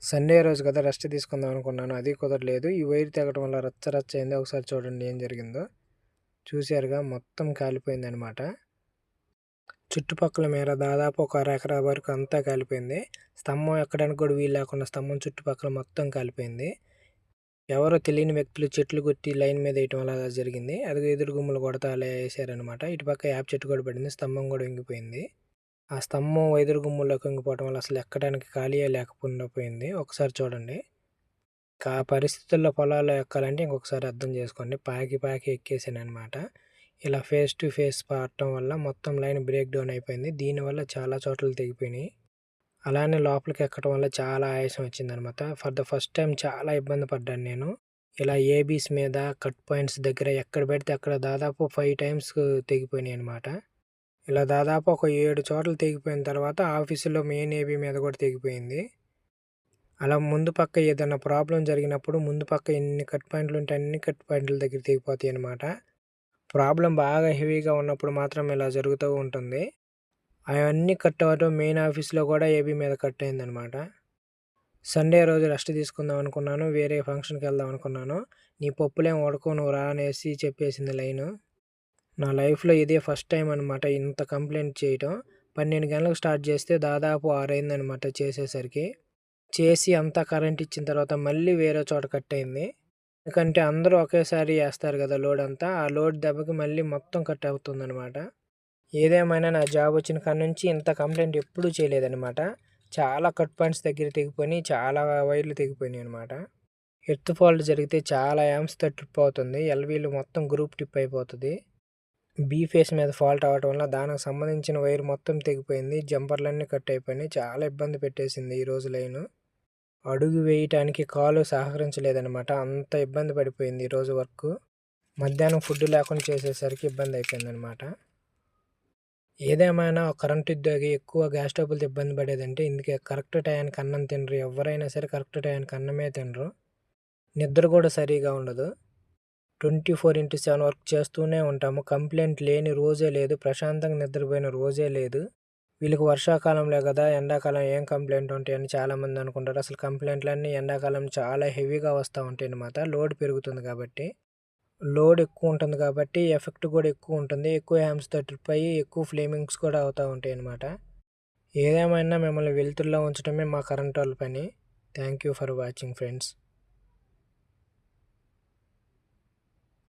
Sunday రోజు కదా rest తీసుకుందాం అనుకున్నాను. అది కుదరలేదు. ఈ వైర్ తెగటం వల్ల రచ్చ రచ్చ అయింది. ఒకసారి చూడండి ఏం జరిగిందో. చూసారుగా మొత్తం కాలిపోయిందనమాట. చుట్టుపక్కల మేర దాదాపు ఒక అరెకరా వరకు అంతా కాలిపోయింది. స్తంభం ఎక్కడానికి కూడా వీలు లేకుండా స్తంభం చుట్టుపక్కల మొత్తం కాలిపోయింది. ఎవరో తెలియని వ్యక్తులు చెట్లు కొట్టి లైన్ మీద వేయటం వల్ల అలా జరిగింది. అది ఎదురు గుమ్మలు కొడతా అలా వేసారనమాట. ఇటుపక్క యాప చెట్టు కూడా పడింది. స్తంభం కూడా వంగిపోయింది. ఆ స్తంభం ఎదురు గుమ్ముల్లోకి వంగిపోవటం వల్ల అసలు ఎక్కడానికి ఖాళీయే లేకుండా పోయింది. ఒకసారి చూడండి. ఆ పరిస్థితుల్లో పొలాల్లో ఎక్కాలంటే ఇంకొకసారి అర్థం చేసుకోండి. పాకి పాకి ఎక్కేసాననమాట. ఇలా ఫేస్ టు ఫేస్ పడటం వల్ల మొత్తం లైన్ బ్రేక్ డౌన్ అయిపోయింది. దీనివల్ల చాలా చోట్ల తెగిపోయినాయి. అలానే లోపలికి ఎక్కడం వల్ల చాలా ఆయాసం వచ్చిందనమాట. ఫర్ ద ఫస్ట్ టైం చాలా ఇబ్బంది పడ్డాను నేను. ఇలా ఏబీస్ మీద కట్ పాయింట్స్ దగ్గర ఎక్కడ పెడితే అక్కడ దాదాపు 5 టైమ్స్ తెగిపోయినాయి అనమాట. ఇలా దాదాపు ఒక 7 చోట్ల తెగిపోయిన తర్వాత ఆఫీసులో మెయిన్ ఏబీ మీద కూడా తెగిపోయింది. అలా ముందు పక్క ఏదైనా ప్రాబ్లం జరిగినప్పుడు ముందు పక్క ఎన్ని కట్ పాయింట్లు ఉంటే అన్ని కట్ పాయింట్ల దగ్గర తెగిపోతాయి అన్నమాట. ప్రాబ్లం బాగా హెవీగా ఉన్నప్పుడు మాత్రం ఇలా జరుగుతూ ఉంటుంది. అవన్నీ కట్ అవ్వటం మెయిన్ ఆఫీస్లో కూడా ఏబీ మీద కట్ అయిందనమాట. సండే రోజు రెస్ట్ తీసుకుందాం అనుకున్నాను. వేరే ఫంక్షన్కి వెళ్దాం అనుకున్నాను. నీ పప్పులేం ఉడకవు నువ్వు రా అనేసి చెప్పేసింది లైను. నా లైఫ్‌లో ఇదే ఫస్ట్ టైం అనమాట ఇంత కంప్లెయింట్ చేయటం. 12 గంటలకు స్టార్ట్ చేస్తే దాదాపు 6 అయిందనమాట చేసేసరికి. చేసి అంతా కరెంట్ ఇచ్చిన తర్వాత మళ్ళీ వేరే చోట కట్ అయింది. ఎందుకంటే అందరూ ఒకేసారి ఏస్తారు కదా లోడ్ అంతా. ఆ లోడ్ దెబ్బకి మళ్ళీ మొత్తం కట్ అవుతుందనమాట. ఏదేమైనా నా జాబ్ వచ్చిన కాడ నుంచి ఇంత కంప్లెయింట్ ఎప్పుడూ చేయలేదనమాట. చాలా కట్ పాయింట్స్ దగ్గర తెగిపోయినాయి. చాలా వైర్లు తెగిపోయినాయి అనమాట. ఎర్త్ ఫాల్ట్ జరిగితే చాలా యాంప్స్‌తో ట్రిప్ అవుతుంది. ఎల్‌వీలు మొత్తం గ్రూప్ ట్రిప్ అయిపోతది. బీ ఫేస్ మీద ఫాల్ట్ అవ్వటం వల్ల దానికి సంబంధించిన వైర్ మొత్తం తెగిపోయింది. జంపర్లన్నీ కట్ అయిపోయినాయి. చాలా ఇబ్బంది పెట్టేసింది ఈరోజు లైను. అడుగు వేయటానికి కాలు సహకరించలేదనమాట. అంత ఇబ్బంది పడిపోయింది ఈరోజు వర్కు. మధ్యాహ్నం ఫుడ్ లేకుండా చేసేసరికి ఇబ్బంది అయిపోయిందనమాట. ఏదేమైనా కరెంట్ ఉద్యోగి ఎక్కువ గ్యాస్ స్టవ్వులతో ఇబ్బంది పడేదంటే ఇందుకే కరెక్ట్ టయానికి అన్నం తినరు. ఎవరైనా సరే కరెక్ట్ టయానికి అన్నమే తినరు. నిద్ర కూడా సరిగా ఉండదు. 24/7 వర్క్ చేస్తూనే ఉంటాము. కంప్లైంట్ లేని రోజే లేదు. ప్రశాంతంగా నిద్రపోయిన రోజే లేదు. వీళ్ళకి వర్షాకాలంలో కదా ఎండాకాలం ఏం కంప్లైంట్ ఉంటాయని చాలామంది అనుకుంటారు. అసలు కంప్లైంట్లన్నీ ఎండాకాలం చాలా హెవీగా వస్తూ ఉంటాయన్నమాట. లోడ్ పెరుగుతుంది కాబట్టి. లోడ్ ఎక్కువ ఉంటుంది కాబట్టి ఎఫెక్ట్ కూడా ఎక్కువ ఉంటుంది. ఎక్కువ యాంప్స్‌తో ట్రిప్ అయ్యి ఎక్కువ ఫ్లేమింగ్స్ కూడా అవుతూ ఉంటాయన్నమాట. ఏదేమైనా మిమ్మల్ని వెలుతురులో ఉంచడమే మా కరెంటోళ్ళ పని. Thank you for watching friends.